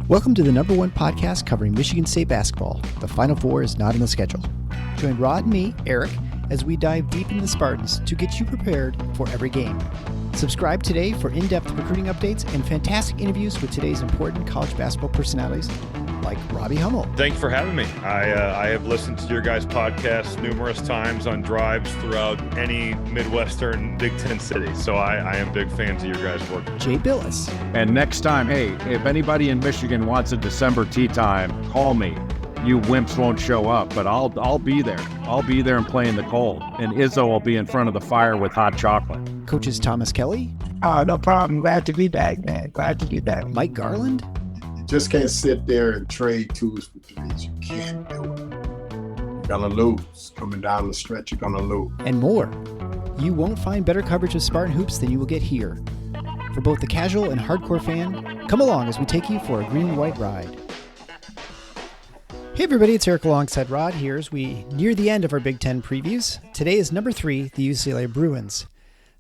Welcome to the number one podcast covering Michigan State basketball. The Final Four is not on the schedule. Join Rod and me, Eric, as we dive deep into the Spartans to get you prepared for every game. Subscribe today for in-depth recruiting updates and fantastic interviews with today's important college basketball personalities like Robbie Hummel. Thanks for having me. I have listened to your guys' podcast numerous times on drives throughout any Midwestern Big Ten city. So I am big fans of your guys' work. Jay Billis. And next time, hey, if anybody in Michigan wants a December tea time, call me. You wimps won't show up, but I'll be there. I'll be there and play in the cold. And Izzo will be in front of the fire with hot chocolate. Coaches Thomas Kelly. No problem. Glad to be back, man. Glad to be back. Mike Garland. Just can't sit there and trade twos for threes. You can't do it. You're gonna lose. Coming down the stretch, you're gonna lose. And more. You won't find better coverage of Spartan hoops than you will get here. For both the casual and hardcore fan, come along as we take you for a green and white ride. Hey everybody, it's Eric alongside Rod here as we near the end of our Big Ten previews. Today is number 3, the UCLA Bruins.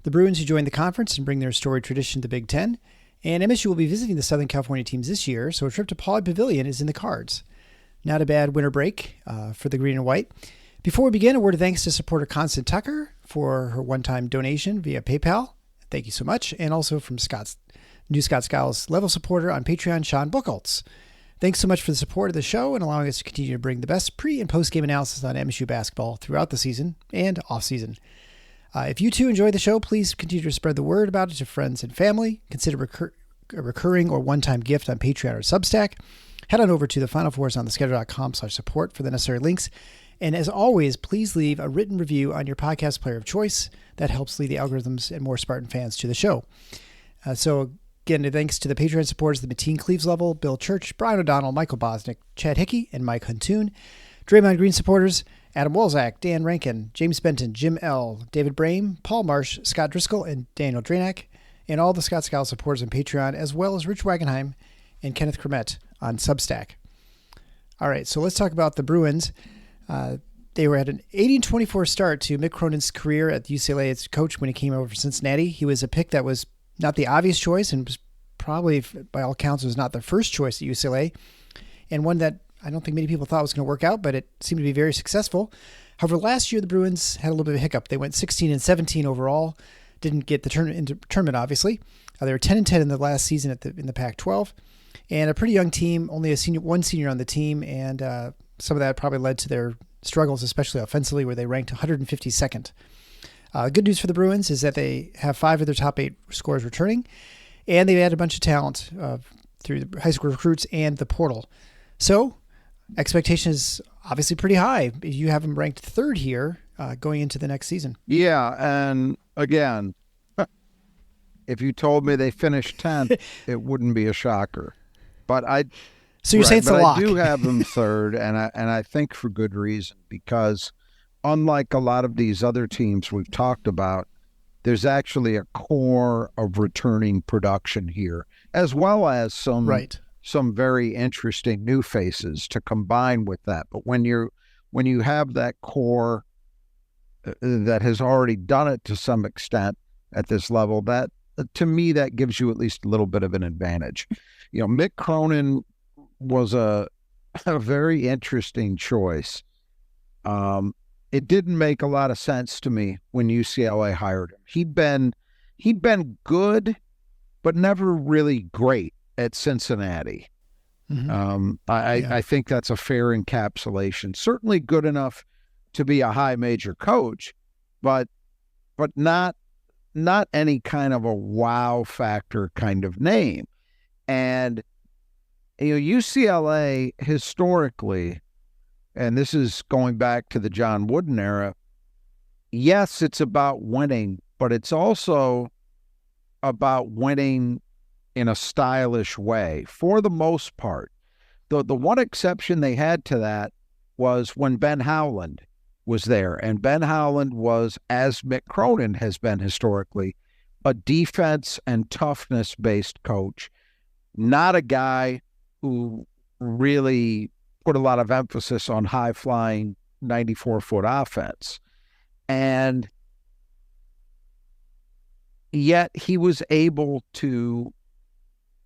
The Bruins who joined the conference and bring their storied tradition to Big Ten. And MSU will be visiting the Southern California teams this year, so a trip to Pauley Pavilion is in the cards. Not a bad winter break for the green and white. Before we begin, a word of thanks to supporter Constance Tucker for her one-time donation via PayPal. Thank you so much. And also from New Scott Skiles level supporter on Patreon, Sean Buchholz. Thanks so much for the support of the show and allowing us to continue to bring the best pre- and post-game analysis on MSU basketball throughout the season and off-season. If you too enjoy the show, please continue to spread the word about it to friends and family. Consider a recurring or one-time gift on Patreon or Substack. Head on over to thefinalfoursontheschedule.com/support for the necessary links. And as always, please leave a written review on your podcast player of choice. That helps lead the algorithms and more Spartan fans to the show. So again, thanks to the Patreon supporters at the Mateen Cleaves level, Bill Church, Brian O'Donnell, Michael Bosnick, Chad Hickey, and Mike Huntoon. Draymond Green supporters, Adam Wolzak, Dan Rankin, James Benton, Jim L., David Brame, Paul Marsh, Scott Driscoll, and Daniel Dranak, and all the Scott Skiles supporters on Patreon, as well as Rich Wagenheim and Kenneth Cremett on Substack. All right, so let's talk about the Bruins. They were at an 80-24 start to Mick Cronin's career at UCLA as coach when he came over from Cincinnati. He was a pick that was not the obvious choice and was probably, by all counts, was not the first choice at UCLA, and one that I don't think many people thought was going to work out, but it seemed to be very successful. However, last year the Bruins had a little bit of a hiccup. They went 16-17 overall, didn't get the tournament, obviously. They were 10-10 in the last season in the Pac-12, and a pretty young team, only one senior on the team, and some of that probably led to their struggles, especially offensively, where they ranked 152nd. Good news for the Bruins is that they have 5 of their top 8 scorers returning, and they've added a bunch of talent through the high school recruits and the portal. So expectation is obviously pretty high. You have them ranked 3rd here going into the next season. Yeah, and again, if you told me they finished 10th, it wouldn't be a shocker. So you're saying it's a lock. I do have them 3rd, and I think for good reason, because unlike a lot of these other teams we've talked about, there's actually a core of returning production here, as well as some very interesting new faces to combine with that. But when you have that core that has already done it to some extent at this level, that to me that gives you at least a little bit of an advantage. You know, Mick Cronin was a very interesting choice. It didn't make a lot of sense to me when UCLA hired him. He'd been good, but never really great at Cincinnati. Mm-hmm. I think that's a fair encapsulation. Certainly good enough to be a high major coach, but not any kind of a wow factor kind of name. And UCLA historically, and this is going back to the John Wooden era, yes, it's about winning, but it's also about winning in a stylish way, for the most part. The one exception they had to that was when Ben Howland was there. And Ben Howland was, as Mick Cronin has been historically, a defense and toughness-based coach, not a guy who really put a lot of emphasis on high-flying 94-foot offense. And yet he was able to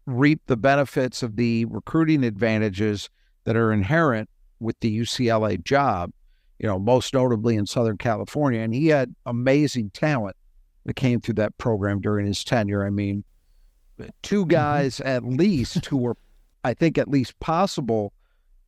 reap the benefits of the recruiting advantages that are inherent with the UCLA job, most notably in Southern California. And he had amazing talent that came through that program during his tenure. I mean, two guys at least who were, I think, at least possible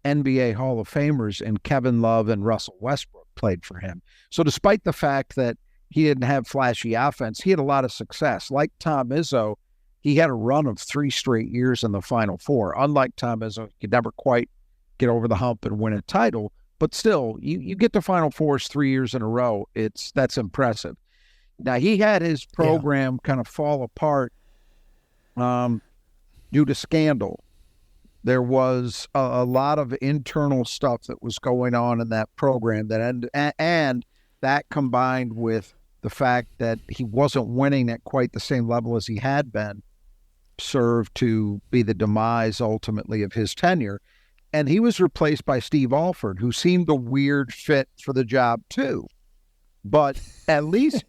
NBA Hall of Famers, and Kevin Love and Russell Westbrook played for him. So despite the fact that he didn't have flashy offense, he had a lot of success. Like Tom Izzo, he had a run of 3 straight years in the Final Four. Unlike Tom Izzo, he could never quite get over the hump and win a title. But still, you get to Final Fours 3 years in a row. That's impressive. Now, he had his program kind of fall apart due to scandal. There was a lot of internal stuff that was going on in that program, and that combined with the fact that he wasn't winning at quite the same level as he had been, served to be the demise ultimately of his tenure. And he was replaced by Steve Alford, who seemed a weird fit for the job too. But Steve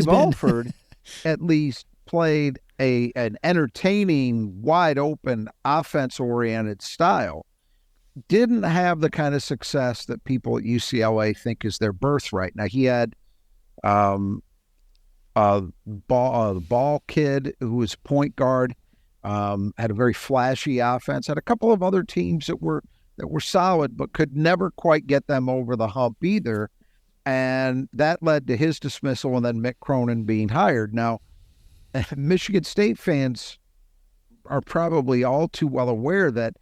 Alford at least played an entertaining, wide open, offense-oriented style. Didn't have the kind of success that people at UCLA think is their birthright. Now, he had a ball kid who was point guard, had a very flashy offense, had a couple of other teams that were solid, but could never quite get them over the hump either. And that led to his dismissal and then Mick Cronin being hired. Now, Michigan State fans are probably all too well aware that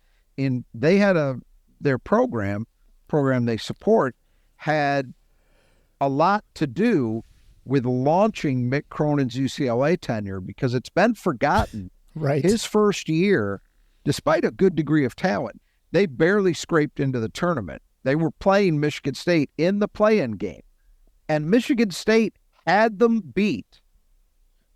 their program they support had a lot to do with launching Mick Cronin's UCLA tenure, because it's been forgotten. Right. His first year, despite a good degree of talent, they barely scraped into the tournament. They were playing Michigan State in the play-in game, and Michigan State had them beat.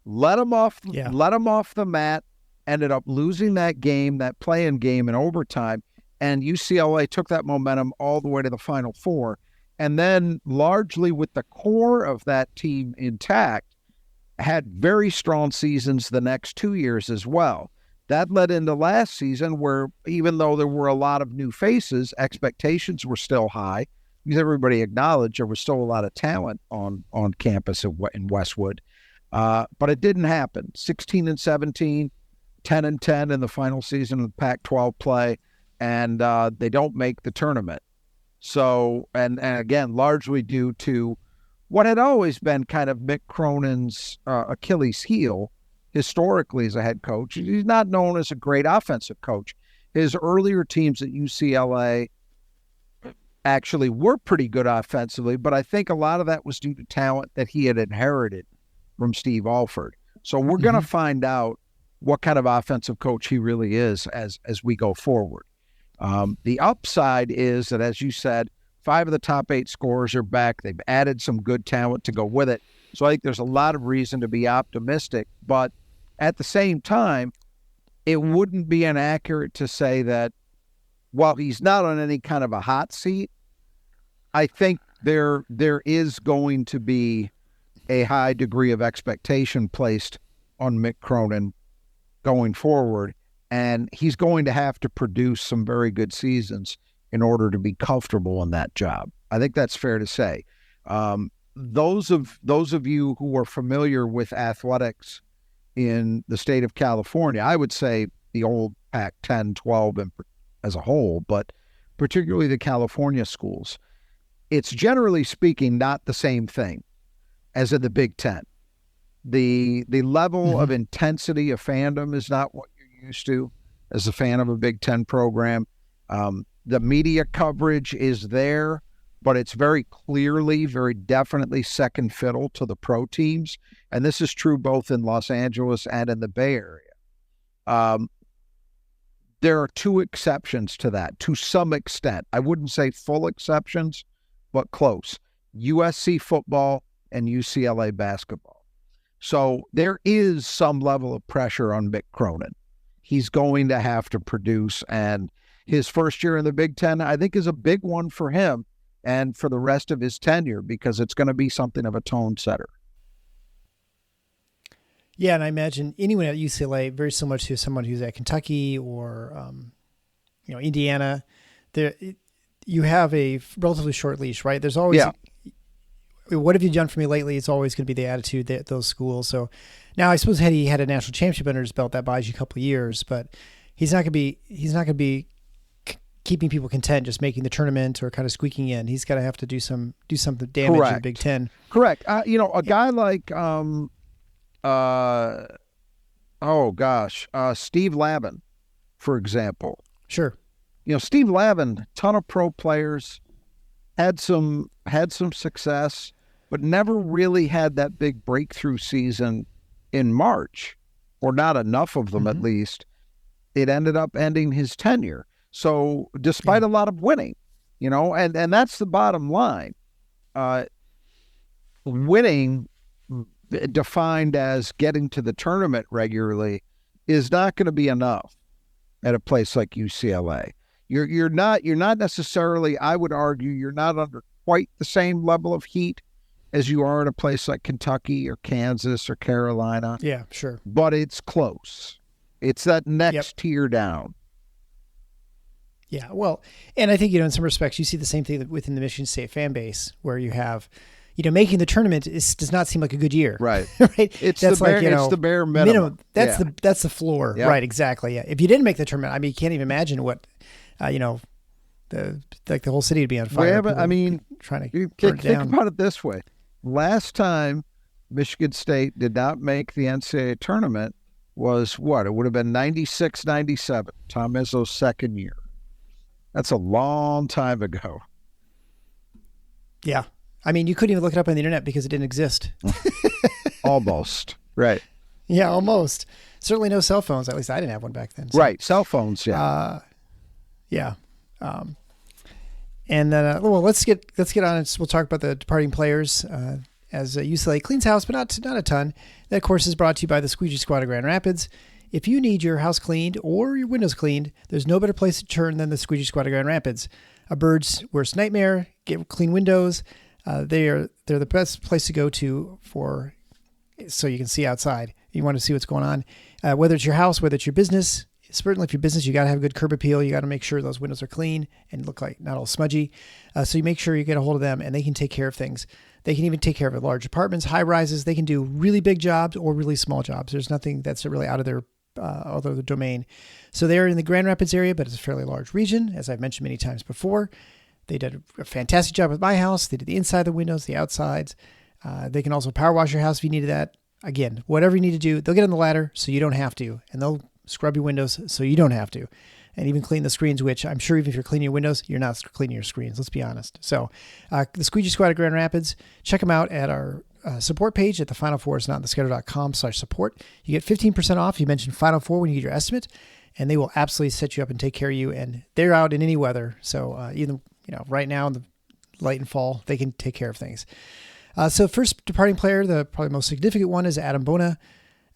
Let them off the mat, ended up losing that game, that play-in game in overtime, and UCLA took that momentum all the way to the Final Four. And then, largely with the core of that team intact, had very strong seasons the next 2 years as well. That led into last season where, even though there were a lot of new faces, expectations were still high, because everybody acknowledged there was still a lot of talent on campus in Westwood. But it didn't happen. 16-17, 10-10 in the final season of the Pac-12 play, and they don't make the tournament. So, and again, largely due to what had always been kind of Mick Cronin's Achilles heel historically as a head coach. He's not known as a great offensive coach. His earlier teams at UCLA actually were pretty good offensively, but I think a lot of that was due to talent that he had inherited from Steve Alford. So we're going to find out what kind of offensive coach he really is as we go forward. The upside is that, as you said, 5 of the top 8 scorers are back. They've added some good talent to go with it. So I think there's a lot of reason to be optimistic. But at the same time, it wouldn't be inaccurate to say that while he's not on any kind of a hot seat, I think there is going to be a high degree of expectation placed on Mick Cronin going forward. And he's going to have to produce some very good seasons in order to be comfortable in that job. I think that's fair to say. Those of you who are familiar with athletics in the state of California, I would say the old Pac-10, 12 as a whole, but particularly the California schools, it's generally speaking not the same thing as in the Big Ten. The level of intensity of fandom is not what you're used to as a fan of a Big Ten program. The media coverage is there, but it's very clearly, very definitely second fiddle to the pro teams. And this is true both in Los Angeles and in the Bay Area. There are 2 exceptions to that, to some extent. I wouldn't say full exceptions, but close. USC football and UCLA basketball. So there is some level of pressure on Mick Cronin. He's going to have to produce, and his first year in the Big Ten, I think, is a big one for him and for the rest of his tenure, because it's going to be something of a tone setter. Yeah, and I imagine anyone at UCLA, very similar to someone who's at Kentucky or Indiana, you have a relatively short leash, right? There's always, what have you done for me lately? It's always going to be the attitude at those schools. So now I suppose had he had a national championship under his belt, that buys you a couple of years, but he's not going to be keeping people content, just making the tournament or kind of squeaking in. He's got to have to do some damage in the Big Ten. Correct. A guy like Steve Lavin, for example. Sure. Steve Lavin, ton of pro players, had some success, but never really had that big breakthrough season in March, or not enough of them at least. It ended up ending his tenure. So despite a lot of winning, and that's the bottom line. Winning, defined as getting to the tournament regularly, is not going to be enough at a place like UCLA. You're not necessarily, I would argue, you're not under quite the same level of heat as you are at a place like Kentucky or Kansas or Carolina. Yeah, sure. But it's close. It's that next tier down. Yeah, well, and I think, in some respects, you see the same thing within the Michigan State fan base, where you have, making the tournament does not seem like a good year. Right. Right. It's the bare minimum. That's the floor. Yep. Right. Exactly. Yeah. If you didn't make the tournament, you can't even imagine what, the whole city would be on fire. Trying to think about it this way. Last time Michigan State did not make the NCAA tournament was what? It would have been 96-97, Tom Izzo's second year. That's a long time ago. Yeah. You couldn't even look it up on the internet because it didn't exist. Almost. Right. Yeah, almost. Certainly no cell phones. At least I didn't have one back then. So. Right. Cell phones, yeah. Yeah. And then, let's get on it. We'll talk about the departing players as UCLA cleans house, but not a ton. That, of course, is brought to you by the Squeegee Squad of Grand Rapids. If you need your house cleaned or your windows cleaned, there's no better place to turn than the Squeegee Squad of Grand Rapids. A bird's worst nightmare. Get clean windows. They're the best place to go to so you can see outside. You want to see what's going on, whether it's your house, whether it's your business. Certainly, if your business, you got to have good curb appeal. You got to make sure those windows are clean and look like not all smudgy. So you make sure you get a hold of them, and they can take care of things. They can even take care of large apartments, high rises. They can do really big jobs or really small jobs. There's nothing that's really out of their domain. So they're in the Grand Rapids area, but it's a fairly large region, as I've mentioned many times before. They did a fantastic job with my house. They did the inside of the windows, the outsides. They can also power wash your house if you needed that. Again, whatever you need to do, they'll get on the ladder so you don't have to, and they'll scrub your windows so you don't have to, and even clean the screens, which I'm sure even if you're cleaning your windows, you're not cleaning your screens. Let's be honest. So the Squeegee Squad of Grand Rapids, check them out at our support page at thefinalfoursnottheschedule.com/support. You get 15% off. You mentioned Final Four when you get your estimate, and they will absolutely set you up and take care of you. And they're out in any weather. So even, right now in the light and fall, they can take care of things. So first departing player, the probably most significant one is Adam Bona,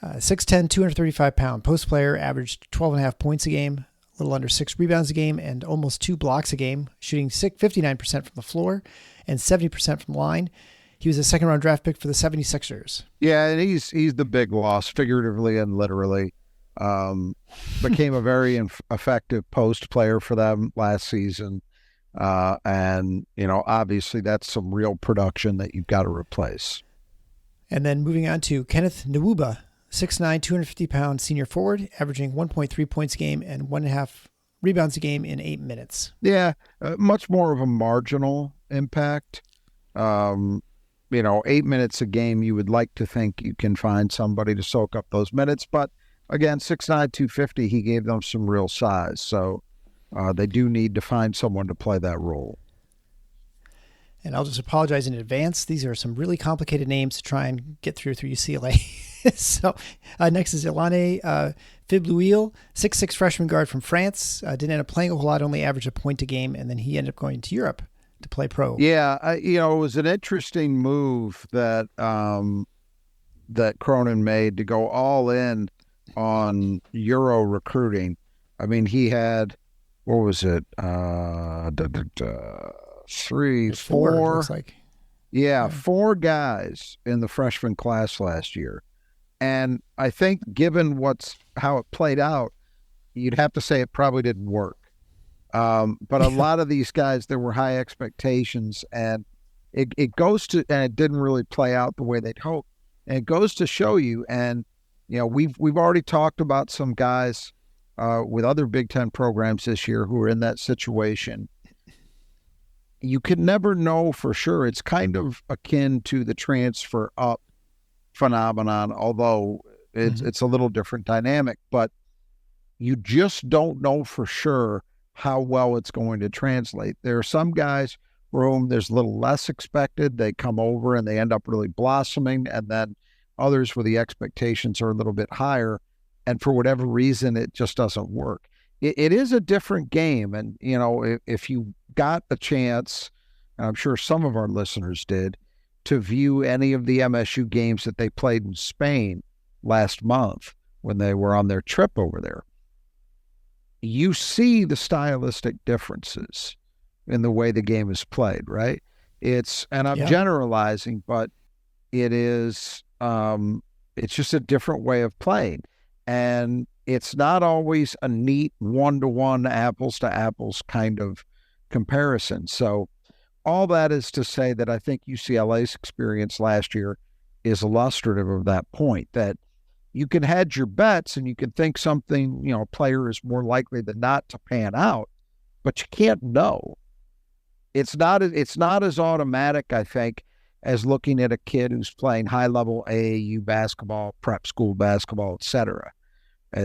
6'10", 235-pound post player, averaged 12.5 points a game, a little under 6 rebounds a game, and almost 2 blocks a game, shooting 59% from the floor and 70% from the line. He was a second-round draft pick for the 76ers. Yeah, and he's the big loss, figuratively and literally. Became a very effective post player for them last season. And, obviously that's some real production that you've got to replace. And then moving on to Kenneth Nwuba, 6'9", 250-pound senior forward, averaging 1.3 points a game and 1.5 rebounds a game in 8 minutes. Yeah, much more of a marginal impact. 8 minutes a game, you would like to think you can find somebody to soak up those minutes. But again, 6'9", 250, he gave them some real size. So they do need to find someone to play that role. And I'll just apologize in advance. These are some really complicated names to try and get through UCLA. So next is Ilane Fiblouil, 6'6" freshman guard from France. Didn't end up playing a whole lot, only averaged a point a game, and then he ended up going to Europe to play pro. Yeah, it was an interesting move that that Cronin made to go all in on Euro recruiting. I mean, he had, what was it? 3, 4. Looks like. Yeah, 4 guys in the freshman class last year And I think given how it played out, you'd have to say it probably didn't work. But a lot of these guys, there were high expectations, and it goes to, and it didn't really play out the way they'd hoped. And it goes to show you, and we've already talked about some guys with other Big Ten programs this year who are in that situation. You can never know for sure. It's kind of akin to the transfer up phenomenon, although it's a little different dynamic. But you just don't know for sure how well it's going to translate. There are some guys for whom there's a little less expected. They come over and they end up really blossoming, and then others where the expectations are a little bit higher, and for whatever reason, it just doesn't work. It is a different game, and if you got a chance, and I'm sure some of our listeners did, to view any of the MSU games that they played in Spain last month when they were on their trip over there, you see the stylistic differences in the way the game is played, right? And I'm generalizing, but it is, it's just a different way of playing. And it's not always a neat one-to-one, apples-to-apples kind of comparison. So all that is to say that I think UCLA's experience last year is illustrative of that point, that you can hedge your bets and you can think something, a player is more likely than not to pan out, but you can't know. It's not as automatic, I think, as looking at a kid who's playing high-level AAU basketball, prep school basketball, et cetera.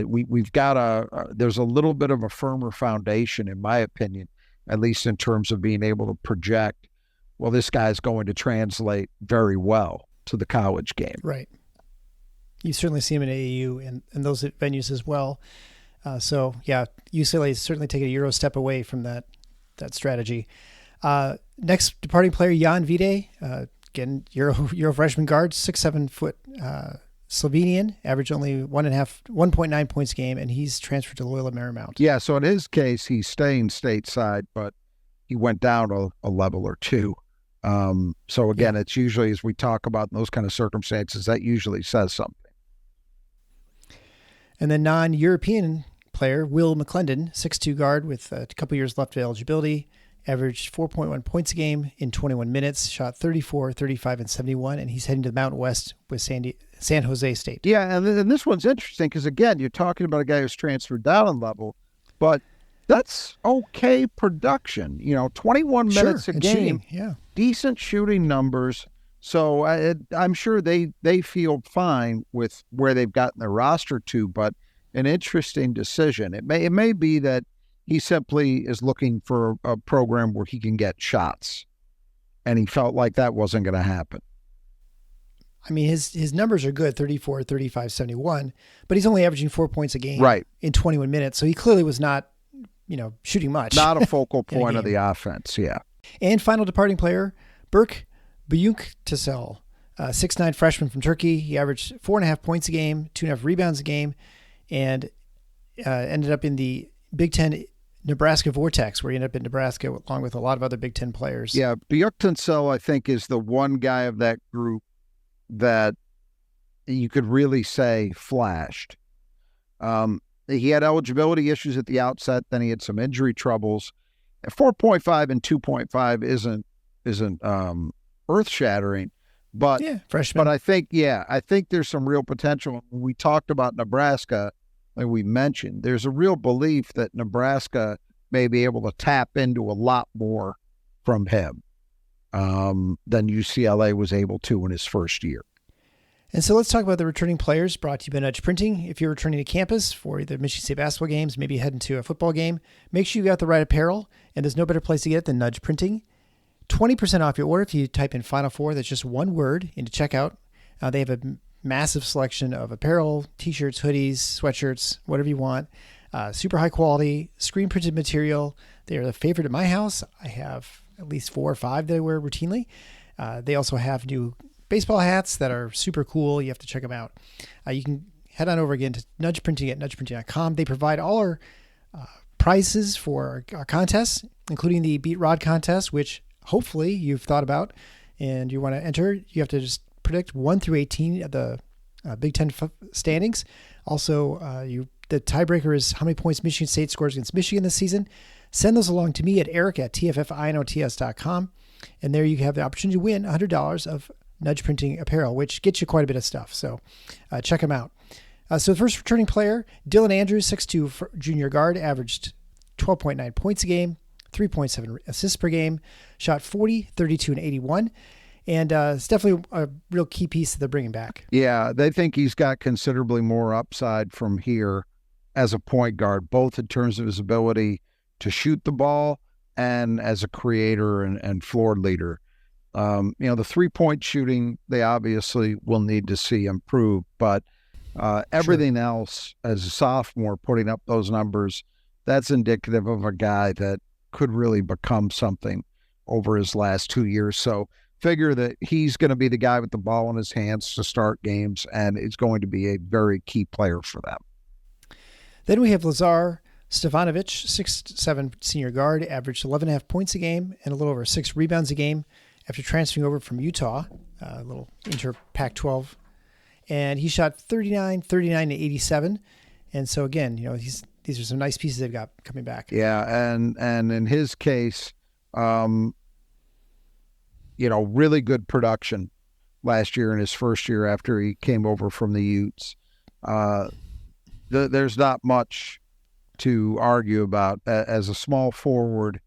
We've got there's a little bit of a firmer foundation, in my opinion, at least in terms of being able to project, well, this guy's going to translate very well to the college game. Right. You certainly see him in AAU and those venues as well. So, yeah, UCLA is certainly taking a Euro step away from that strategy. Next departing player, Jan Vide, again, Euro freshman guard, 6'7" foot Slovenian, averaged only 1.9 points a game, and he's transferred to Loyola Marymount. Yeah, so in his case, he's staying stateside, but he went down a level or two. So again, it's usually, as we talk about in those kind of circumstances, that usually says something. And then non-European player, Will McClendon, 6'2" guard with a couple years left of eligibility, averaged 4.1 points a game in 21 minutes, shot 34, 35, and 71, and he's heading to the Mountain West with San Jose State. Yeah, and this one's interesting because, again, you're talking about a guy who's transferred down in level, but that's okay production. 21 minutes a game, shooting, decent shooting numbers. So I'm sure they feel fine with where they've gotten their roster to, but an interesting decision. It may be that he simply is looking for a program where he can get shots, and he felt like that wasn't going to happen. I mean, his numbers are good, 34, 35, 71, but he's only averaging 4 points a game in 21 minutes, so he clearly was not, shooting much. Not a focal point of the offense, yeah. And final departing player, Berk Büyüktasel, 6'9" freshman from Turkey. He averaged 4.5 points a game, 2.5 rebounds a game, and ended up in the Big Ten Nebraska Vortex, where he ended up in Nebraska along with a lot of other Big Ten players. Yeah, Büyüktasel, I think, is the one guy of that group that you could really say flashed. He had eligibility issues at the outset, then he had some injury troubles. 4.5 and 2.5 isn't earth-shattering, but freshman. But I think there's some real potential. When we talked about Nebraska, like we mentioned, there's a real belief that Nebraska may be able to tap into a lot more from him than UCLA was able to in his first year. And so let's talk about the returning players brought to you by Nudge Printing. If you're returning to campus for either Michigan State basketball games, maybe heading to a football game, make sure you got the right apparel, and there's no better place to get it than Nudge Printing. 20% off your order if you type in Final Four, that's just one word, into checkout. They have a massive selection of apparel, t-shirts, hoodies, sweatshirts, whatever you want. Super high quality, screen printed material. They are the favorite at my house. I have at least 4 or 5 that I wear routinely. They also have new baseball hats that are super cool. You have to check them out. You can head on over again to Nudge Printing at nudgeprinting.com. They provide all our prizes for our contests, including the Beat Rod contest, which hopefully you've thought about and you want to enter. You have to just predict 1 through 18 of the Big Ten standings. Also, the tiebreaker is how many points Michigan State scores against Michigan this season. Send those along to me at eric@tffinots.com. And there you have the opportunity to win $100 of Nudge Printing apparel, which gets you quite a bit of stuff. So check them out. So the first returning player, Dylan Andrews, 6'2" junior guard, averaged 12.9 points a game, 3.7 assists per game, shot 40, 32, and 81. And it's definitely a real key piece that they're bringing back. Yeah, they think he's got considerably more upside from here as a point guard, both in terms of his ability to shoot the ball and as a creator and floor leader. The three-point shooting, they obviously will need to see improve, but everything else, as a sophomore, putting up those numbers, that's indicative of a guy that could really become something over his last 2 years. So figure that he's going to be the guy with the ball in his hands to start games, and is going to be a very key player for them. Then we have Lazar Stefanovic, 6'7" senior guard, averaged 11.5 points a game and a little over 6 rebounds a game after transferring over from Utah, a little inter-Pac-12. And he shot 39, 39, and 87. And so, again, these are some nice pieces they've got coming back. Yeah, and in his case, really good production last year in his first year after he came over from the Utes. There's not much to argue about. As a small forward,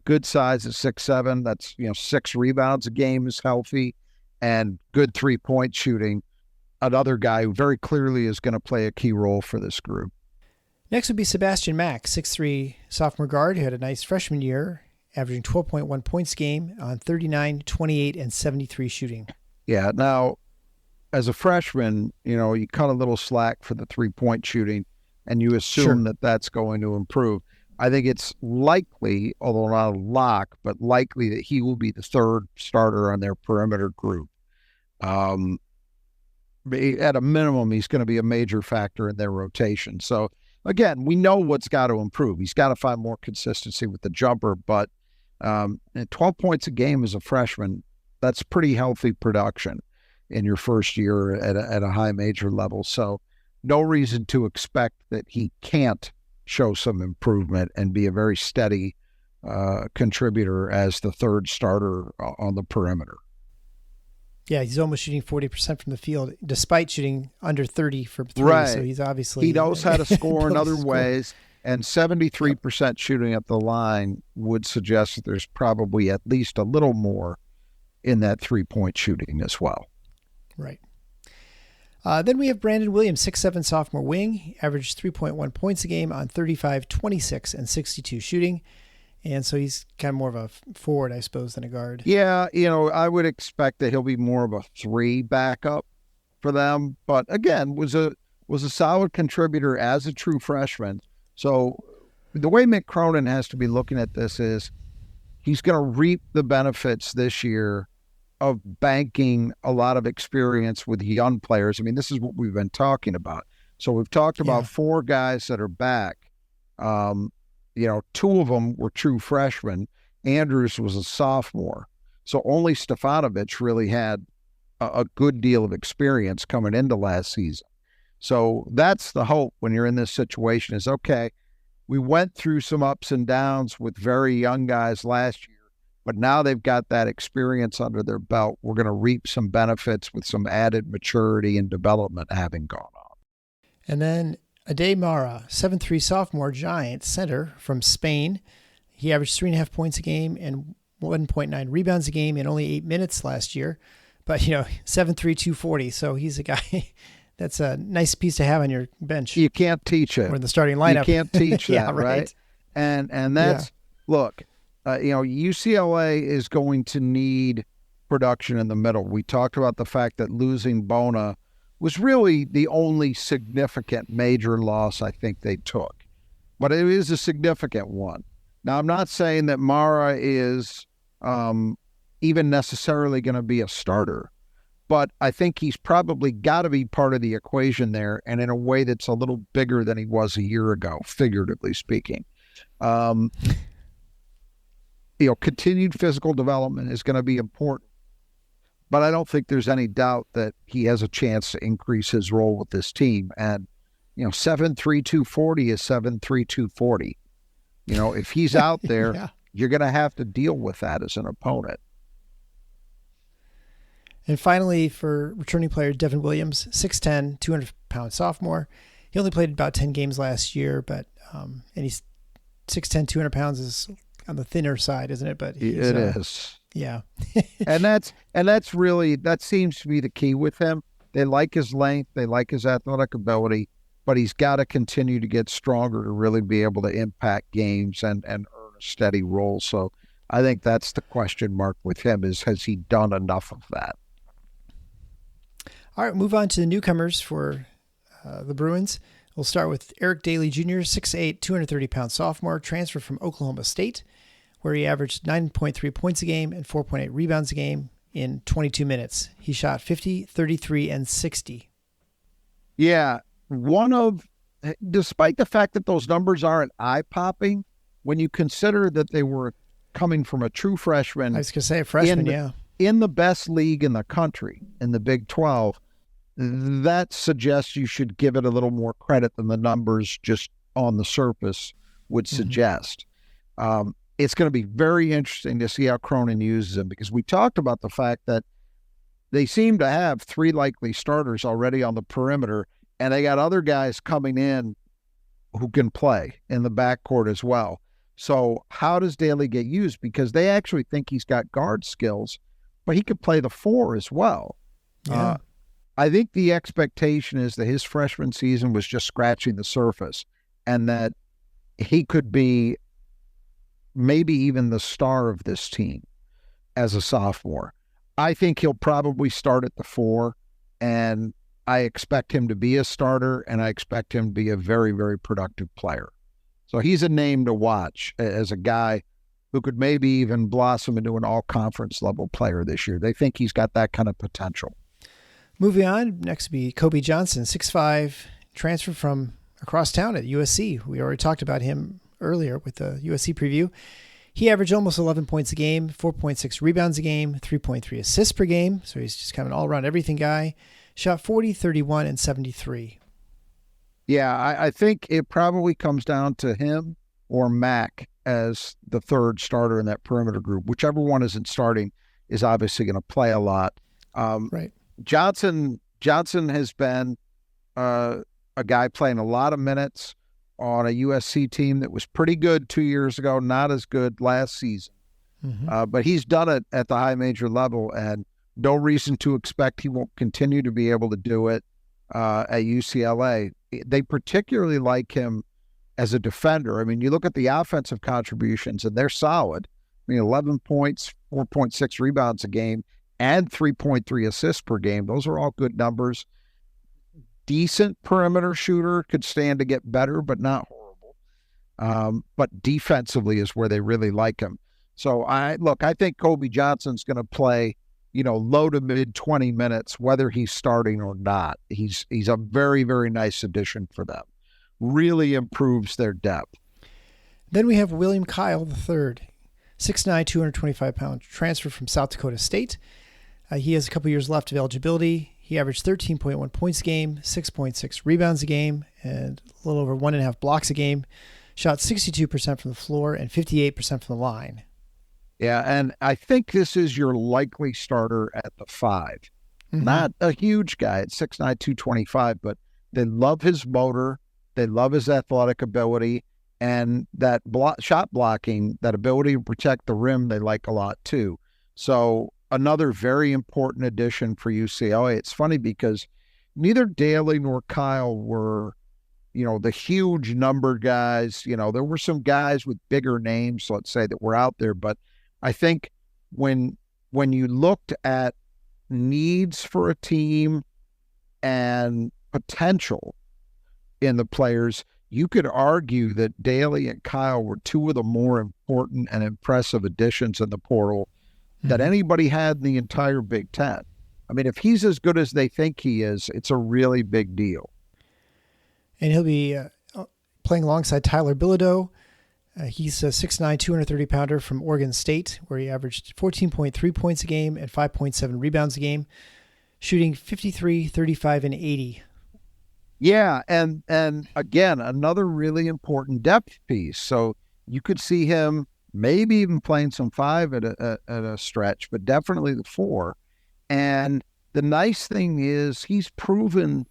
good size at 6'7", that's 6 rebounds a game is healthy, and good 3-point shooting. Another guy who very clearly is going to play a key role for this group. Next would be Sebastian Mack, 6'3" sophomore guard, who had a nice freshman year, averaging 12.1 points a game on 39, 28, and 73 shooting. Yeah, now, as a freshman, you cut a little slack for the 3-point shooting, and you assume that that's going to improve. I think it's likely, although not a lock, but likely that he will be the third starter on their perimeter group. At a minimum, he's going to be a major factor in their rotation. So, again, we know what's got to improve. He's got to find more consistency with the jumper, but 12 points a game as a freshman, that's pretty healthy production in your first year at a high major level. So no reason to expect that he can't show some improvement and be a very steady contributor as the third starter on the perimeter. Yeah, he's almost shooting 40% from the field, despite shooting under 30 for three. Right. So he's obviously... He knows how to score in other ways, and 73% shooting at the line would suggest that there's probably at least a little more in that 3-point shooting as well. Right. Then we have Brandon Williams, 6'7" sophomore wing. He averaged 3.1 points a game on 35, 26, and 62 shooting. And so he's kind of more of a forward, I suppose, than a guard. Yeah, I would expect that he'll be more of a 3 backup for them. But again, was a solid contributor as a true freshman. So the way Mick Cronin has to be looking at this is he's going to reap the benefits this year of banking a lot of experience with young players. I mean, this is what we've been talking about. So we've talked about 4 guys that are back. 2 of them were true freshmen. Andrews was a sophomore. So only Stefanovic really had a good deal of experience coming into last season. So that's the hope when you're in this situation is, okay, we went through some ups and downs with very young guys last year, but now they've got that experience under their belt. We're going to reap some benefits with some added maturity and development having gone on. And then Ade Mara, 7'3" sophomore giant center from Spain. He averaged 3.5 points a game and 1.9 rebounds a game in only 8 minutes last year. But, 7'3", 240. So he's a guy that's a nice piece to have on your bench. You can't teach it. Or in the starting lineup. You can't teach that, yeah, right? And that's, look, UCLA is going to need production in the middle. We talked about the fact that losing Bona was really the only significant major loss I think they took. But it is a significant one. Now, I'm not saying that Mara is even necessarily going to be a starter, but I think he's probably got to be part of the equation there, and in a way that's a little bigger than he was a year ago, figuratively speaking. Continued physical development is going to be important. but I don't think there's any doubt that he has a chance to increase his role with this team. And, 7'3", 240 is 7'3", 240. If he's out there, Yeah. you're going to have to deal with that as an opponent. And finally, for returning player Devin Williams, 6'10", 200-pound sophomore. He only played about 10 games last year, but and he's 6'10", 200 pounds is on the thinner side, isn't it? But It is. Yeah. and that's really, that seems to be the key with him. They like his length, they like his athletic ability, but he's got to continue to get stronger to really be able to impact games and earn a steady role. So I think that's the question mark with him, is has he done enough of that? All right, move on to the newcomers for the Bruins. We'll start with Eric Daly Jr., 6'8", 230-pound sophomore, transferred from Oklahoma State, where he averaged 9.3 points a game and 4.8 rebounds a game in 22 minutes. He shot 50, 33, and 60. Yeah, despite the fact that those numbers aren't eye-popping, when you consider that they were coming from a true freshman. I was going to say a freshman, in the best league in the country, in the Big 12, that suggests you should give it a little more credit than the numbers just on the surface would suggest. It's going to be very interesting to see how Cronin uses him, because we talked about the fact that they seem to have 3 likely starters already on the perimeter, and they got other guys coming in who can play in the backcourt as well. So how does Daly get used? Because they actually think he's got guard skills, but he could play the 4 as well. Yeah. I think the expectation is that his freshman season was just scratching the surface, and that he could be maybe even the star of this team as a sophomore. I think he'll probably start at the 4, and I expect him to be a starter, and I expect him to be a very, very productive player. So he's a name to watch as a guy who could maybe even blossom into an all-conference level player this year. They think he's got that kind of potential. Moving on, next will be Kobe Johnson, 6'5", transferred from across town at USC. We already talked about him earlier with the USC preview. He averaged almost 11 points a game, 4.6 rebounds a game, 3.3 assists per game. So he's just kind of an all-around everything guy. Shot 40, 31, and 73. Yeah, I think it probably comes down to him or Mack as the third starter in that perimeter group. Whichever one isn't starting is obviously going to play a lot. Right. Johnson has been a guy playing a lot of minutes on a USC team that was pretty good 2 years ago, not as good last season. But he's done it at the high major level, and no reason to expect he won't continue to be able to do it at UCLA. They particularly like him as a defender. I mean, you look at the offensive contributions, and they're solid. I mean, 11 points, 4.6 rebounds a game, and 3.3 assists per game. Those are all good numbers. Decent perimeter shooter, could stand to get better, but not horrible. But defensively is where they really like him. So I think Kobe Johnson's going to play, low to mid 20 minutes, whether he's starting or not. He's a very, very nice addition for them. Really improves their depth. Then we have William Kyle III, 6'9", 225-pound transfer from South Dakota State. He has a couple years left of eligibility. He averaged 13.1 points a game, 6.6 rebounds a game, and a little over 1.5 blocks a game. Shot 62% from the floor and 58% from the line. Yeah, and I think this is your likely starter at the 5. Not a huge guy at 6'9", 225, but they love his motor. They love his athletic ability, and that shot blocking, that ability to protect the rim, they like a lot too. So another very important addition for UCLA. It's funny because neither Daly nor Kyle were, the huge number guys. There were some guys with bigger names, let's say, that were out there. But I think when you looked at needs for a team and potential in the players, you could argue that Daly and Kyle were 2 of the more important and impressive additions in the portal that anybody had in the entire Big Ten. I mean, if he's as good as they think he is, it's a really big deal. And he'll be playing alongside Tyler Bilodeau, He's a 6'9", 230-pounder from Oregon State, where he averaged 14.3 points a game and 5.7 rebounds a game, shooting 53, 35, and 80. Yeah, and again, another really important depth piece. So you could see him maybe even playing some 5 at a stretch, but definitely the 4. And the nice thing is he's proven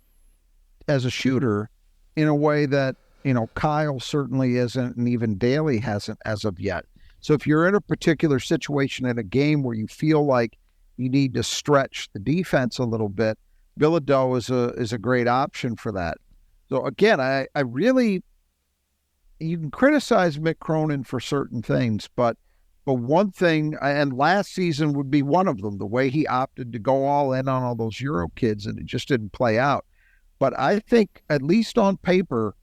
as a shooter in a way that, Kyle certainly isn't, and even Daly hasn't as of yet. So if you're in a particular situation in a game where you feel like you need to stretch the defense a little bit, Bilodeau is a great option for that. So again, I really, you can criticize Mick Cronin for certain things, but one thing, and last season would be one of them, the way he opted to go all in on all those Euro kids, and it just didn't play out. But I think, at least on paper,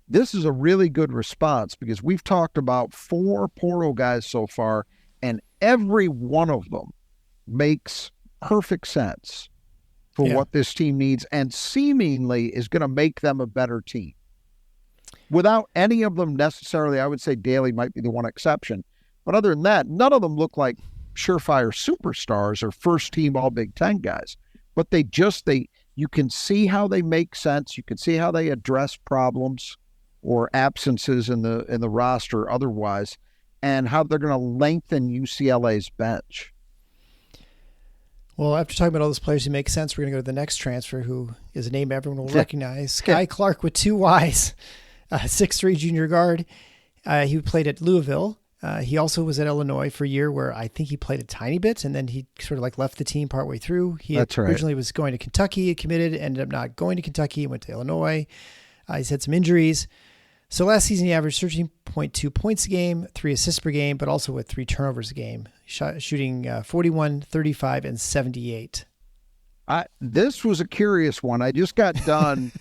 this is a really good response, because we've talked about 4 portal guys so far, and every one of them makes perfect sense for what this team needs, and seemingly is going to make them a better team. Without any of them necessarily, I would say Daly might be the one exception. But other than that, none of them look like surefire superstars or first-team All-Big Ten guys. But you can see how they make sense. You can see how they address problems or absences in the roster otherwise, and how they're going to lengthen UCLA's bench. Well, after talking about all those players who make sense, we're going to go to the next transfer, who is a name everyone will recognize. Sky Clark with 2 Ys, 6'3" junior guard. He played at Louisville. He also was at Illinois for a year where I think he played a tiny bit, and then he sort of left the team partway through. That's right. Originally was going to Kentucky, committed, ended up not going to Kentucky, went to Illinois. He's had some injuries. So last season he averaged 13.2 points a game, 3 assists per game, but also with 3 turnovers a game, shooting 41, 35, and 78. This was a curious one. I just got done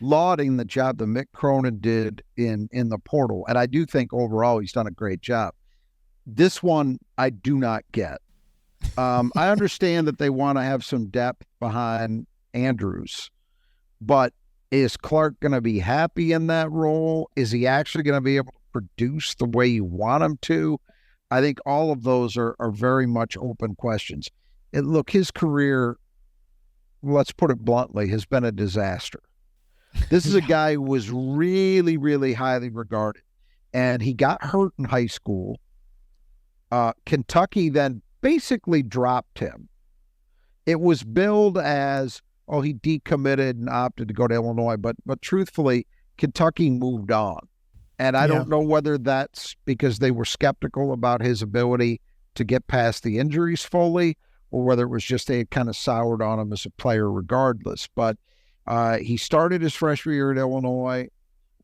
lauding the job that Mick Cronin did in the portal, and I do think overall he's done a great job. This one I do not get. I understand that they want to have some depth behind Andrews, but is Clark going to be happy in that role? Is he actually going to be able to produce the way you want him to? I think all of those are very much open questions. And look, his career, let's put it bluntly, has been a disaster. This is a guy who was really, really highly regarded, and he got hurt in high school. Kentucky then basically dropped him. It was billed as, he decommitted and opted to go to Illinois, but truthfully, Kentucky moved on. And I don't know whether that's because they were skeptical about his ability to get past the injuries fully, or whether it was just they had kind of soured on him as a player regardless. But he started his freshman year at Illinois,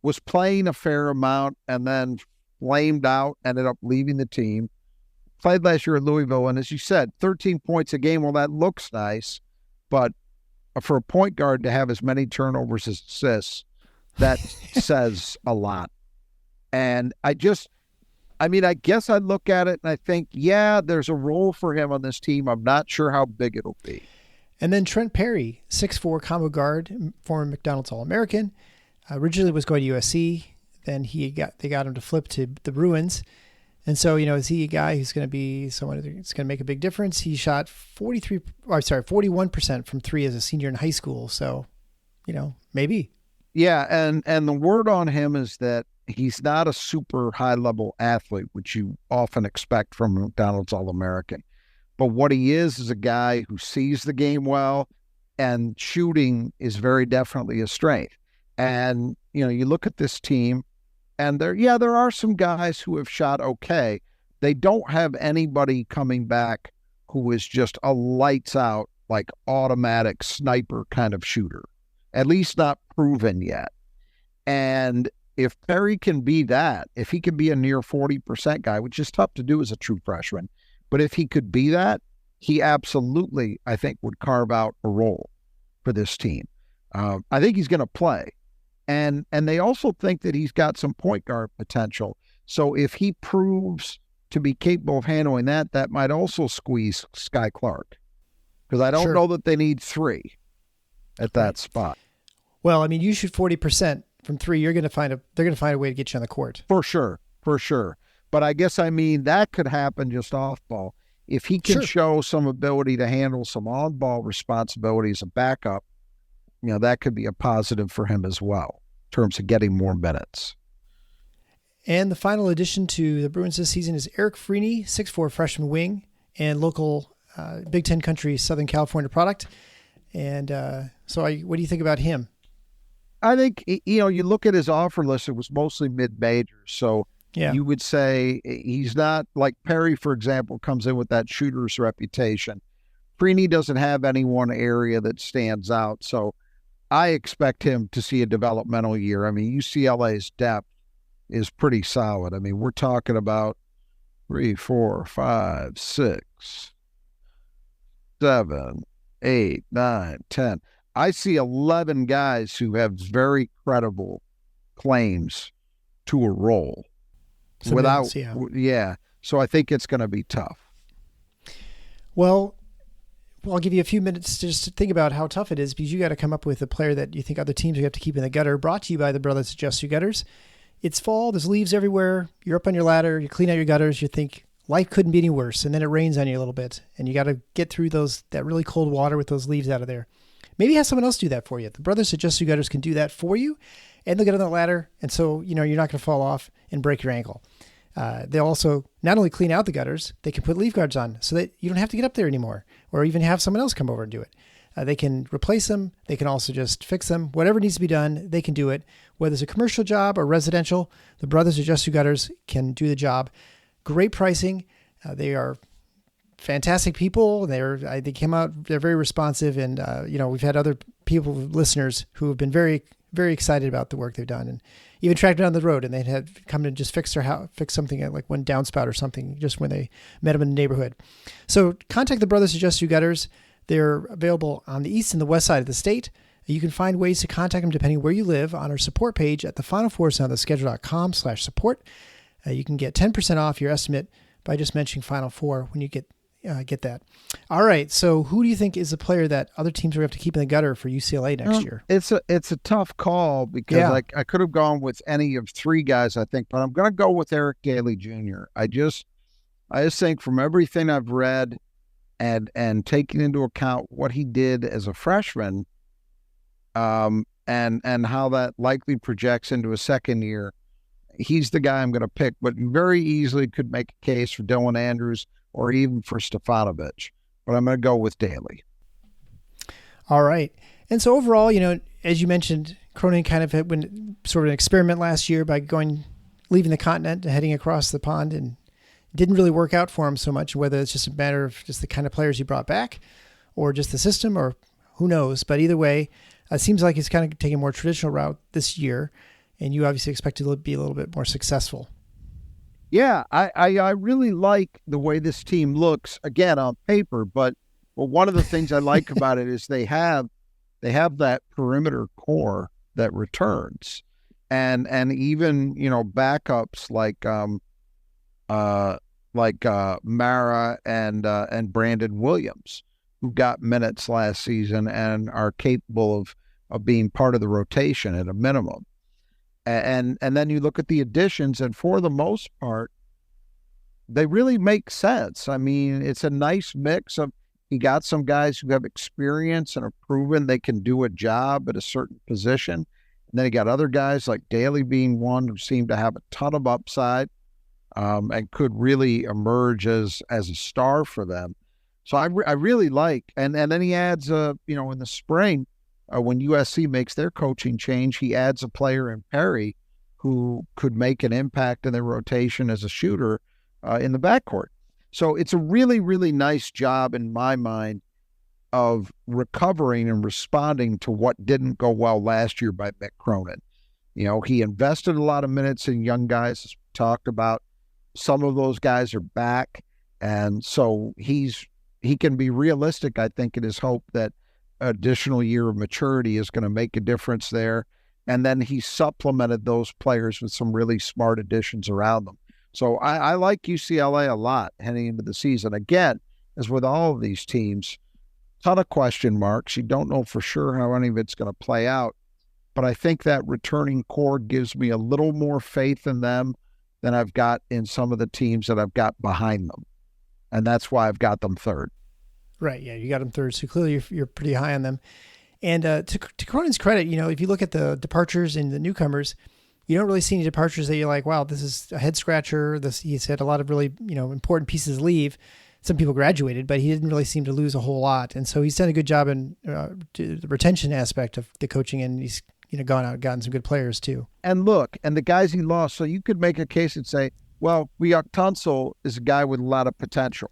was playing a fair amount, and then flamed out, ended up leaving the team. Played last year at Louisville, and as you said, 13 points a game. Well, that looks nice, but for a point guard to have as many turnovers as assists, that says a lot. And I guess I look at it and I think, there's a role for him on this team. I'm not sure how big it'll be. And then Trent Perry, 6'4" combo guard, former McDonald's All-American, originally was going to USC. Then they got him to flip to the Bruins. And so, is he a guy who's going to be someone who's going to make a big difference? He shot 41% from 3 as a senior in high school. So, maybe. Yeah, and the word on him is that he's not a super high-level athlete, which you often expect from a McDonald's All-American. But what he is a guy who sees the game well, and shooting is very definitely a strength. And, you look at this team, and there are some guys who have shot okay. They don't have anybody coming back who is just a lights out, like automatic sniper kind of shooter, at least not proven yet. And if Perry can be that, if he can be a near 40% guy, which is tough to do as a true freshman, but if he could be that, he absolutely, I think, would carve out a role for this team. I think he's going to play. And they also think that he's got some point guard potential. So if he proves to be capable of handling that, that might also squeeze Sky Clark. Because I don't know that they need 3 at that spot. Well, you shoot 40% from 3. They're going to find a way to get you on the court. For sure. for sure. But I guess that could happen just off ball. If he can show some ability to handle some on-ball responsibilities, a backup, that could be a positive for him as well in terms of getting more minutes. And the final addition to the Bruins this season is Eric Freeney, 6'4" freshman wing and local Big Ten country Southern California product. And so what do you think about him? I think, you look at his offer list, it was mostly mid-majors. So you would say he's not like Perry, for example, comes in with that shooter's reputation. Freeney doesn't have any one area that stands out. So I expect him to see a developmental year. I mean, UCLA's depth is pretty solid. I mean, we're talking about 3, 4, 5, 6, 7, 8, 9, 10. I see 11 guys who have very credible claims to a role. So I think it's going to be tough. Well, I'll give you a few minutes to just think about how tough it is, because you got to come up with a player that you think other teams have to keep in the gutter. Brought to you by the Brothers Adjust Your Gutters. It's fall. There's leaves everywhere. You're up on your ladder. You clean out your gutters. You think life couldn't be any worse. And then it rains on you a little bit. And you got to get through that really cold water with those leaves out of there. Maybe have someone else do that for you. The Brothers Adjust Your Gutters can do that for you. And they'll get on the ladder. And so, you're not going to fall off and break your ankle. They'll also not only clean out the gutters, they can put leaf guards on so that you don't have to get up there anymore, or even have someone else come over and do it. They can replace them. They can also just fix them. Whatever needs to be done, they can do it. Whether it's a commercial job or residential, the Brothers Adjust Your Gutters can do the job. Great pricing. They are fantastic people. They came out, they're very responsive. And, we've had other listeners who have been very, very excited about the work they've done, and even tracked down the road, and they had come to just fix their house, fix something at like one downspout or something, just when they met them in the neighborhood. So contact the Brothers Adjust Your Gutters. They're available on the east and the west side of the state. You can find ways to contact them depending where you live on our support page at thefinalfoursoundtheschedule.com/support. You can get 10% off your estimate by just mentioning Final Four when you get that. All right. So who do you think is the player that other teams are going to have to keep in the gutter for UCLA next year? It's a tough call, because I could have gone with any of three guys, I think, but I'm going to go with Eric Daly Jr. I just think from everything I've read and taking into account what he did as a freshman, and how that likely projects into a second year, he's the guy I'm going to pick, but very easily could make a case for Dylan Andrews or even for Stefanovic. But I'm going to go with Daly. All right. And so overall, as you mentioned, Cronin kind of had sort of an experiment last year by leaving the continent and heading across the pond, and didn't really work out for him so much, whether it's just a matter of just the kind of players he brought back or just the system, or who knows. But either way, it seems like he's kind of taking a more traditional route this year, and you obviously expect to be a little bit more successful. Yeah, I really like the way this team looks, again, on paper, but one of the things I like about it is they have that perimeter core that returns, and even, backups like Mara and Brandon Williams, who got minutes last season and are capable of being part of the rotation at a minimum. And then you look at the additions, and for the most part, they really make sense. I mean, it's a nice mix of, you got some guys who have experience and have proven they can do a job at a certain position. And then you got other guys like Daly being one who seem to have a ton of upside, and could really emerge as a star for them. So I really like, and then he adds, in the spring, when USC makes their coaching change, he adds a player in Perry who could make an impact in their rotation as a shooter in the backcourt. So it's a really, really nice job in my mind of recovering and responding to what didn't go well last year by Mick Cronin. He invested a lot of minutes in young guys, as we talked about. Some of those guys are back, and so he can be realistic, I think, in his hope that additional year of maturity is going to make a difference there. And then he supplemented those players with some really smart additions around them. So I like UCLA a lot heading into the season. Again, as with all of these teams, ton of question marks. You don't know for sure how any of it's going to play out. But I think that returning core gives me a little more faith in them than I've got in some of the teams that I've got behind them. And that's why I've got them third. Right. Yeah, you got them third. So clearly you're pretty high on them. And to Cronin's credit, if you look at the departures and the newcomers, you don't really see any departures that you're like, wow, this is a head scratcher. He's had a lot of really, important pieces leave. Some people graduated, but he didn't really seem to lose a whole lot. And so he's done a good job in the retention aspect of the coaching, and he's gone out and gotten some good players too. And look, and the guys he lost, so you could make a case and say, well, Riak Tunsil is a guy with a lot of potential.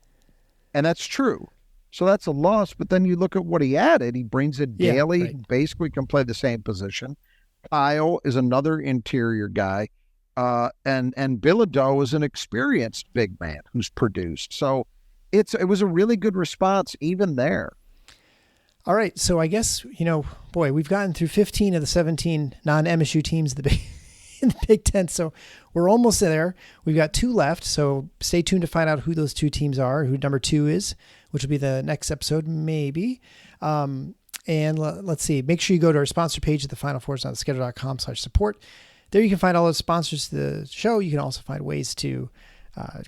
And that's true. So that's a loss, but then you look at what he added. He brings it daily, right. Basically can play the same position. Kyle is another interior guy. And Bilodeau is an experienced big man who's produced. So it was a really good response even there. All right. So I guess, we've gotten through 15 of the 17 non-MSU teams in the Big Ten. So we're almost there. We've got 2 left. So stay tuned to find out who those 2 teams are, who number 2 is, which will be the next episode, maybe. And let's see. Make sure you go to our sponsor page at thefinalfoursontheschedule.com/support. There you can find all the sponsors to the show. You can also find ways to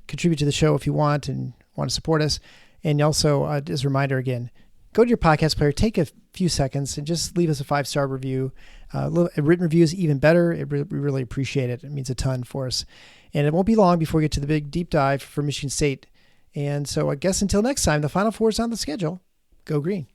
contribute to the show if you want and want to support us. And also, as a reminder again, go to your podcast player, take a few seconds, and just leave us a 5-star review. A written review is even better. We really appreciate it. It means a ton for us. And it won't be long before we get to the big deep dive for Michigan State. And so I guess until next time, the Final Four is on the schedule. Go Green.